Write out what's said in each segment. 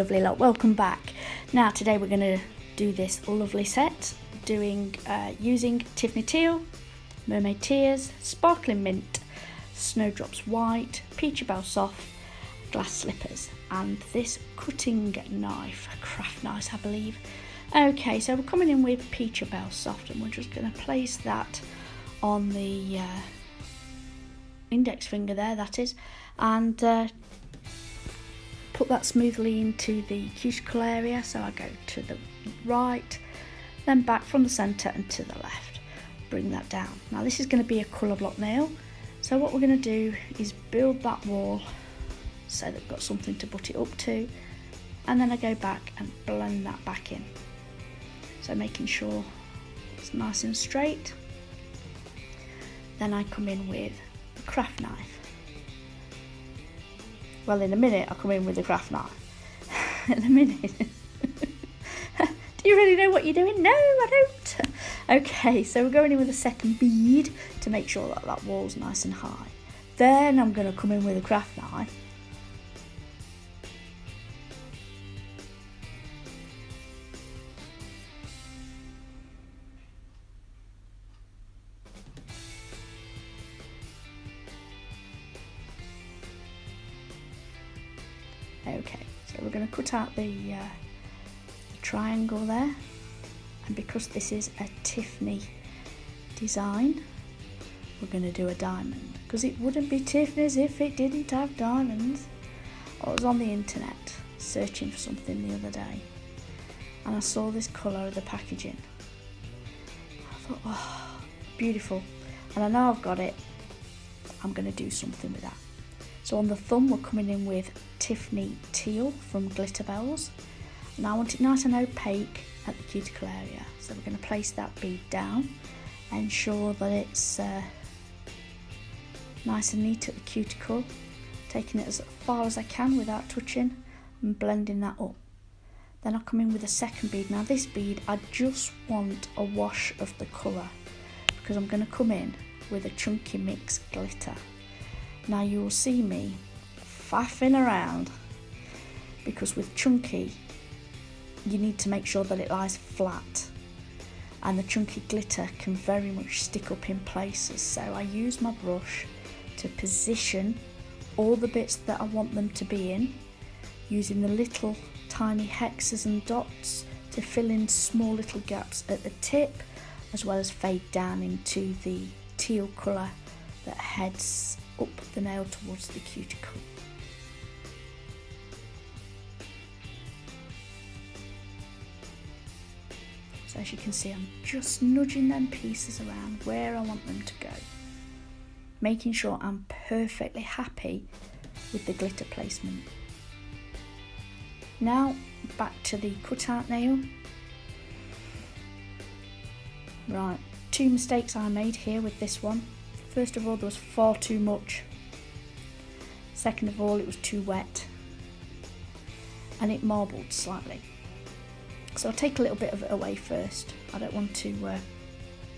lovely lot, welcome back. Now today we're going to do this lovely set using Tiffany Teal, Mermaid Tears, Sparkling Mint, Snowdrops White, Glitterbels Soft, glass slippers and this cutting knife, a craft knife I believe. Okay, so we're coming in with Glitterbels Soft and we're just going to place that on the index finger there, that is, and put that smoothly into the cuticle area. So I go to the right, then back from the centre and to the left. Bring that down. Now this is going to be a colour block nail, so what we're going to do is build that wall so that we've got something to butt it up to, and then I go back and blend that back in. So making sure it's nice and straight. Then I come in with the craft knife. Well, in a minute I'll come in with the craft knife. In a minute. Do you really know what you're doing? No, I don't. Okay, so we're going in with a second bead to make sure that that wall's nice and high. Then I'm going to come in with a craft knife. Okay, so we're going to cut out the triangle there, and because this is a Tiffany design, we're going to do a diamond, because it wouldn't be Tiffany's if it didn't have diamonds. I was on the internet searching for something the other day and I saw this colour of the packaging. I thought, oh, beautiful, and I know I've got it. I'm going to do something with that. So on the thumb we're coming in with Tiffany Teal from Glitterbels. And I want it nice and opaque at the cuticle area. So we're going to place that bead down, ensure that it's nice and neat at the cuticle, taking it as far as I can without touching and blending that up. Then I'll come in with a second bead. Now this bead, I just want a wash of the colour, because I'm going to come in with a chunky mix glitter. Now you will see me faffing around, because with chunky you need to make sure that it lies flat, and the chunky glitter can very much stick up in places. So I use my brush to position all the bits that I want them to be in, using the little tiny hexes and dots to fill in small little gaps at the tip, as well as fade down into the teal colour that heads up the nail towards the cuticle. So as you can see, I'm just nudging them pieces around where I want them to go, making sure I'm perfectly happy with the glitter placement. Now back to the cutout nail. Right, two mistakes I made here with this one. First of all, there was far too much. Second of all, it was too wet and it marbled slightly. So I'll take a little bit of it away first. I don't want to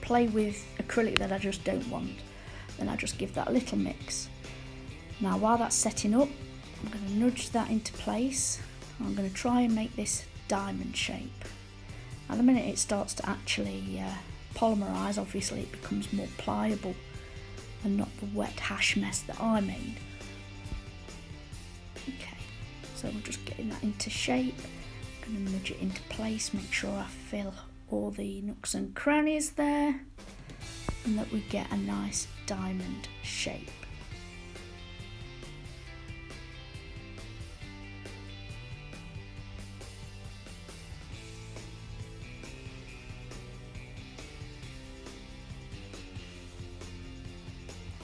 play with acrylic that I just don't want. Then I just give that a little mix. Now while that's setting up, I'm going to nudge that into place. I'm going to try and make this diamond shape. Now the minute it starts to actually polymerise, obviously it becomes more pliable and not the wet hash mess that I made. Okay, so we're just getting that into shape. I'm going to nudge it into place, make sure I fill all the nooks and crannies there, and that we get a nice diamond shape.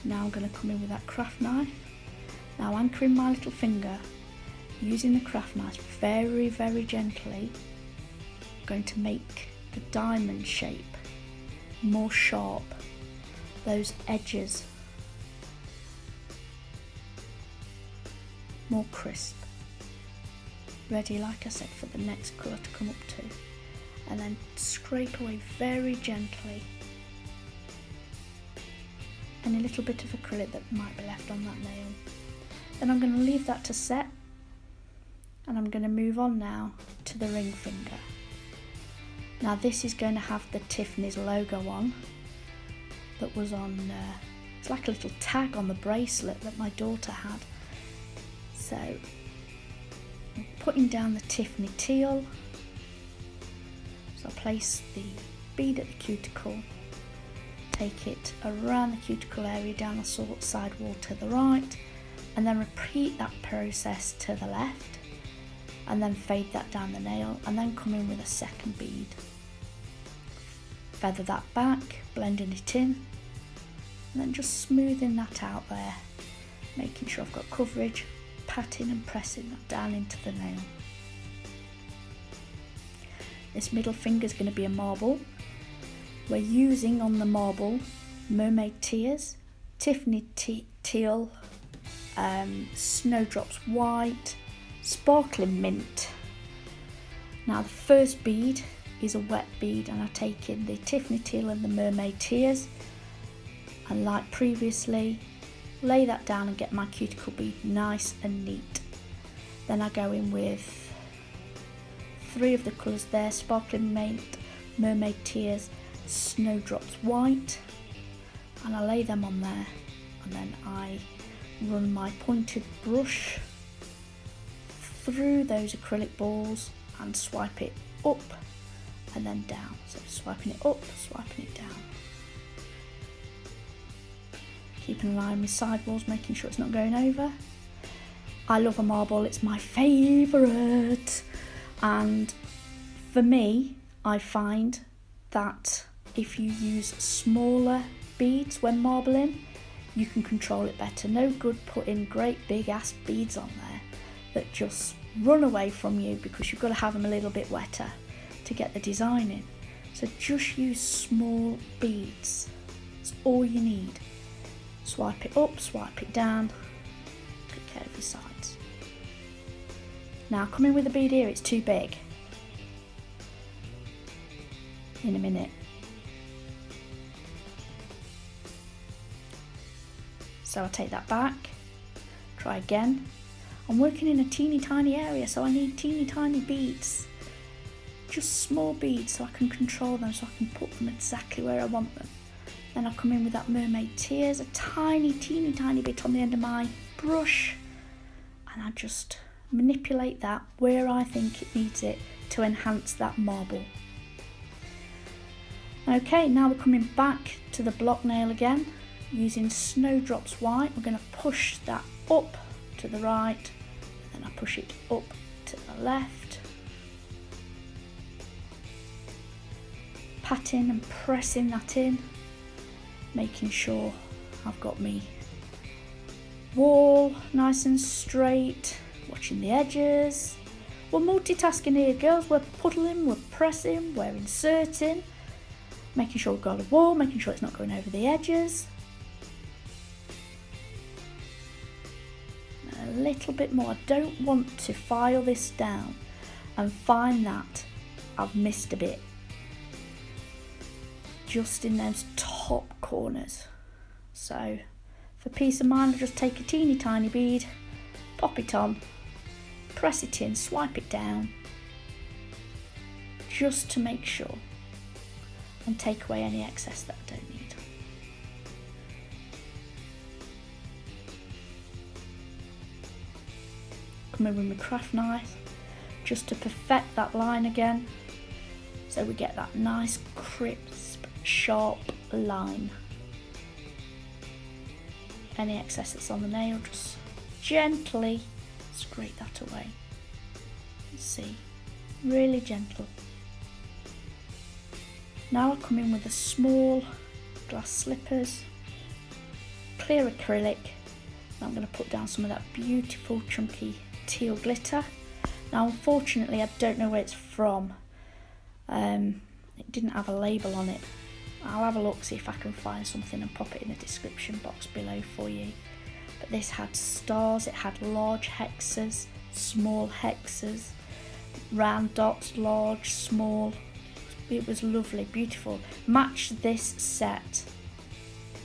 Now I'm going to come in with that craft knife. Now anchoring my little finger, using the craft knife very, very gently, I'm going to make the diamond shape more sharp, those edges more crisp. Ready, like I said, for the next colour to come up to, and then scrape away very gently any little bit of acrylic that might be left on that nail. Then I'm going to leave that to set, And I'm going to move on now to the ring finger. Now this is going to have the Tiffany's logo on that was on, it's like a little tag on the bracelet that my daughter had. So I'm putting down the Tiffany Teal. So I place the bead at the cuticle, take it around the cuticle area down the side wall to the right, and then repeat that process to the left, and then fade that down the nail, and then come in with a second bead. Feather that back, blending it in, and then just smoothing that out there, making sure I've got coverage, patting and pressing that down into the nail. This middle finger is going to be a marble. We're using on the marble Mermaid Tears, Tiffany Teal, Snowdrops White, Sparkling Mint. Now the first bead is a wet bead, and I take in the Tiffany Teal and the Mermaid Tears, and like previously, lay that down and get my cuticle bead nice and neat. Then I go in with 3 of the colours there, Sparkling Mint, Mermaid Tears, Snowdrops White, and I lay them on there, and then I run my pointed brush through those acrylic balls and swipe it up and then down. So swiping it up, swiping it down. Keeping an eye on my side walls, making sure it's not going over. I love a marble, it's my favourite. And for me, I find that if you use smaller beads when marbling, you can control it better. No good putting great big ass beads on there that just run away from you, because you've got to have them a little bit wetter to get the design in. So just use small beads, that's all you need. Swipe it up, swipe it down, take care of your sides. Now come in with the bead here, it's too big. In a minute. So I take that back, try again. I'm working in a teeny tiny area, so I need teeny tiny beads. Just small beads so I can control them, so I can put them exactly where I want them. Then I come in with that Mermaid Tears, a tiny, teeny tiny bit on the end of my brush, and I just manipulate that where I think it needs it to enhance that marble. Okay, now we're coming back to the block nail again, using Snowdrops White. We're going to push that up to the right, and then I push it up to the left, patting and pressing that in, making sure I've got me wall nice and straight, watching the edges. We're multitasking here, girls. We're puddling, we're pressing, we're inserting, making sure we've got a wall, making sure it's not going over the edges. A little bit more. I don't want to file this down and find that I've missed a bit just in those top corners. So for peace of mind, I just take a teeny tiny bead, pop it on, press it in, swipe it down, just to make sure, and take away any excess that I don't need. Come in with my craft knife just to perfect that line again, so we get that nice crisp sharp line. Any excess that's on the nail, just gently scrape that away. See, really gentle. Now I come in with the small glass slippers, clear acrylic, and I'm going to put down some of that beautiful chunky teal glitter. Now unfortunately I don't know where it's from, it didn't have a label on it. I'll have a look, see if I can find something and pop it in the description box below for you. But this had stars, it had large hexes, small hexes, round dots, large, small. It was lovely, beautiful. Matched this set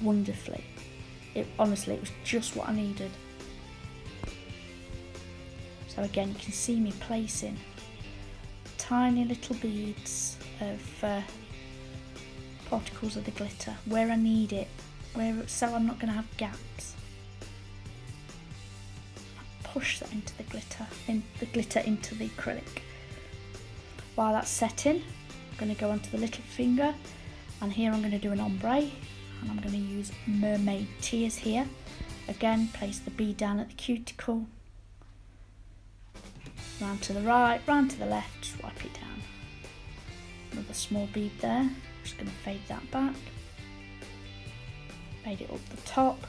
wonderfully. Honestly, it was just what I needed. So So again, you can see me placing tiny little beads of particles of the glitter where I need it, so I'm not going to have gaps. I push that into the glitter into the acrylic. While that's setting, I'm going to go onto the little finger, and here I'm going to do an ombre, and I'm going to use Mermaid Tears here. Again, place the bead down at the cuticle, round to the right, round to the left, swipe it down. Another small bead there, just going to fade that back, fade it up the top,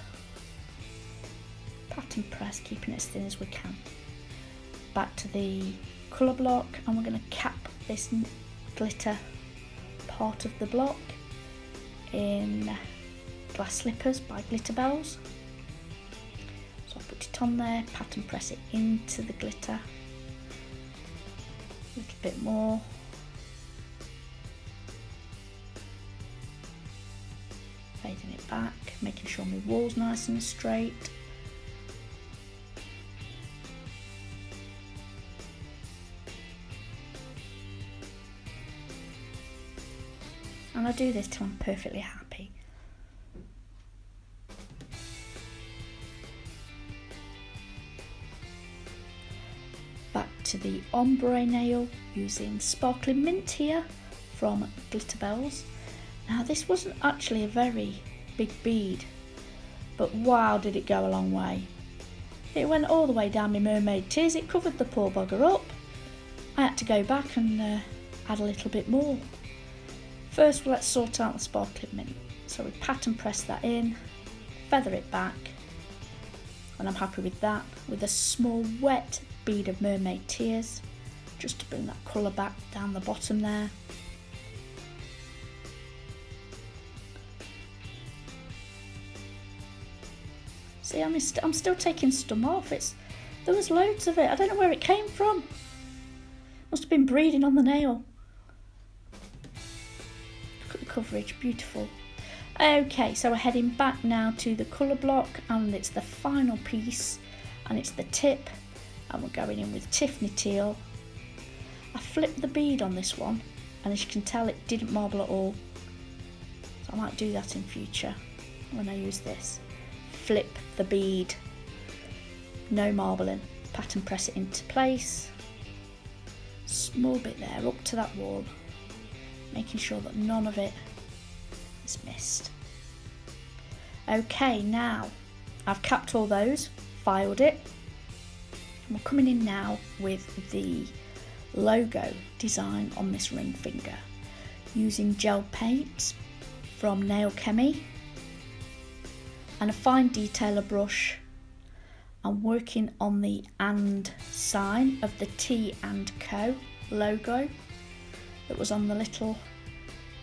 pat and press, keeping it as thin as we can. Back to the colour block, and we're going to cap this glitter part of the block in Glass Slippers by Glitterbels. So I'll put it on there, pat and press it into the glitter, a little bit more. Fading it back, making sure my wall's nice and straight. And I do this till I'm perfectly happy. Back to the ombre nail using Sparkling Mint here from Glitterbels. Now this wasn't actually a very big bead, but wow did it go a long way. It went all the way down my Mermaid Tears, it covered the poor bugger up. I had to go back and add a little bit more. First, let's sort out the Sparkling Mint. So we pat and press that in, feather it back, and I'm happy with that, with a small wet bead of Mermaid Tears, just to bring that colour back down the bottom there. See, I'm still taking some off. There was loads of it. I don't know where it came from. Must have been breeding on the nail. Look at the coverage, beautiful. Okay, so we're heading back now to the colour block, and it's the final piece, and it's the tip, and we're going in with Tiffany Teal. I flipped the bead on this one, and as you can tell, it didn't marble at all. So I might do that in future when I use this. Flip the bead, no marbling, pat and press it into place, small bit there up to that wall, making sure that none of it is missed. Okay, now I've capped all those, filed it, and we're coming in now with the logo design on this ring finger using gel paints from Nailchemy and a fine detailer brush. I'm working on the and sign of the T and Co logo that was on the little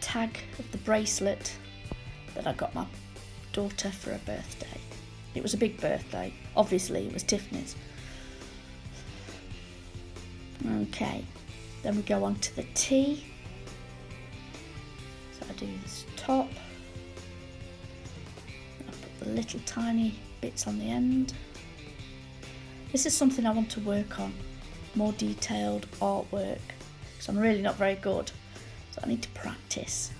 tag of the bracelet that I got my daughter for her birthday. It was a big birthday, obviously it was Tiffany's. Okay, then we go on to the T. So I do this top, little tiny bits on the end. This is something I want to work on, more detailed artwork, because I'm really not very good, so I need to practice.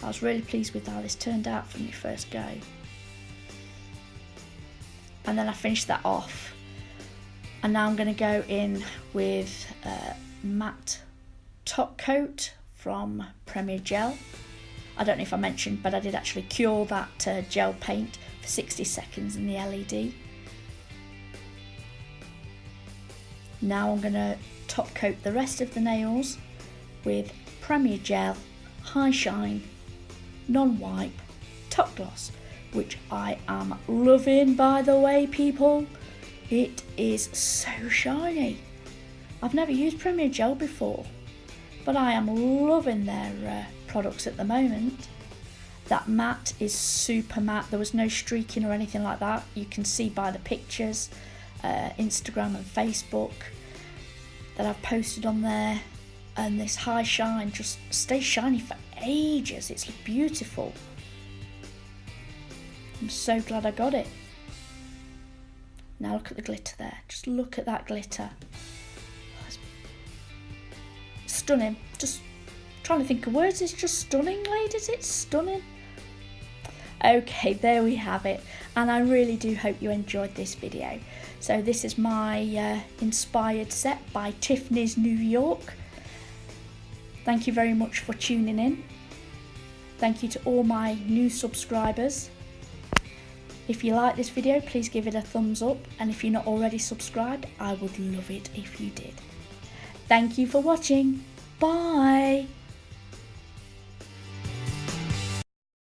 I was really pleased with how this turned out from the first go. And then I finished that off, and now I'm going to go in with matte top coat from Premier Gel. I don't know if I mentioned, but I did actually cure that gel paint for 60 seconds in the LED. Now I'm going to top coat the rest of the nails with Premier Gel High Shine Non-Wipe Top Gloss, which I am loving, by the way, people. It is so shiny. I've never used Premier Gel before, but I am loving their products at the moment. That matte is super matte. There was no streaking or anything like that. You can see by the pictures, Instagram and Facebook that I've posted on there, and this high shine just stays shiny for ages. It's beautiful. I'm so glad I got it. Now look at the glitter there. Just look at that glitter. It's stunning. Just trying to think of words. It's just stunning, ladies. It's stunning. Okay, there we have it. And I really do hope you enjoyed this video. So this is my inspired set by Tiffany's New York. Thank you very much for tuning in. Thank you to all my new subscribers. If you like this video, please give it a thumbs up, and if you're not already subscribed, I would love it if you did. Thank you for watching. Bye.